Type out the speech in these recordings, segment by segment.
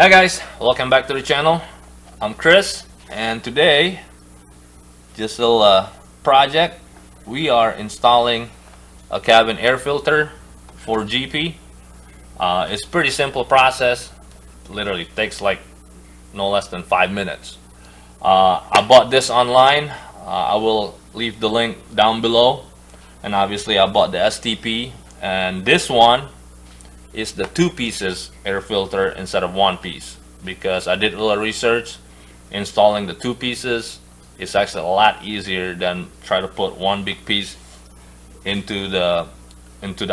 Hi guys, welcome back to the channel. I'm Chris, and today, just a little project. We are installing a cabin air filter for Jeepy. It's pretty simple process. Literally takes like no less than 5 minutes. I bought this online. I will leave the link down below. And obviously I bought the STP, and this one is the 2 pieces air filter instead of 1 piece, because I did a little research. Installing the 2 pieces is actually a lot easier than try to put 1 big piece into the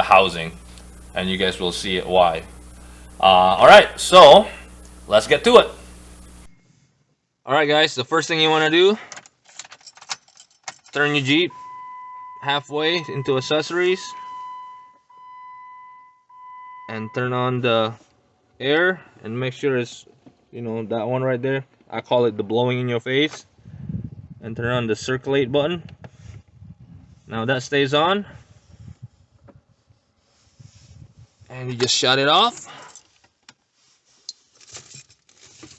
housing, and you guys will see it why. Alright, so let's get to it. Alright guys, the first thing you want to do, turn your Jeep halfway into accessories and turn on the air and make sure it's, that one right there. I call it the blowing in your face. And turn on the circulate button. Now that stays on, and you just shut it off,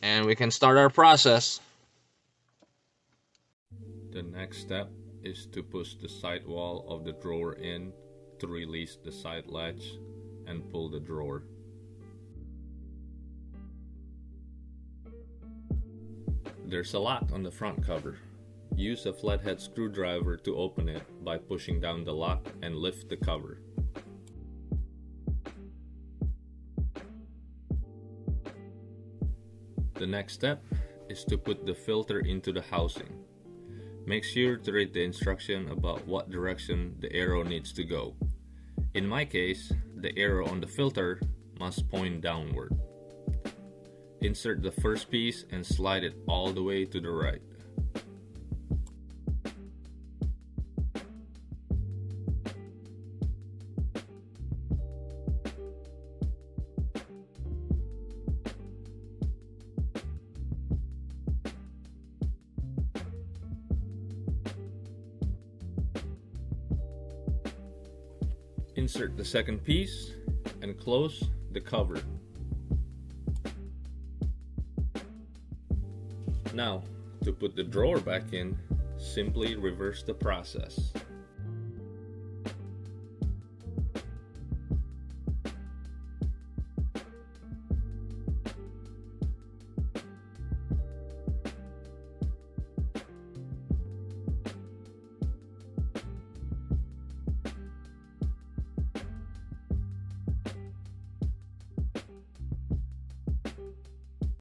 and we can start our process. The next step is to push the side wall of the drawer in to release the side latch and pull the drawer. There's a lock on the front cover. Use a flathead screwdriver to open it by pushing down the lock and lift the cover. The next step is to put the filter into the housing. Make sure to read the instruction about what direction the arrow needs to go. In my case, the arrow on the filter must point downward. Insert the first piece and slide it all the way to the right. Insert the second piece and close the cover. Now, to put the drawer back in, simply reverse the process.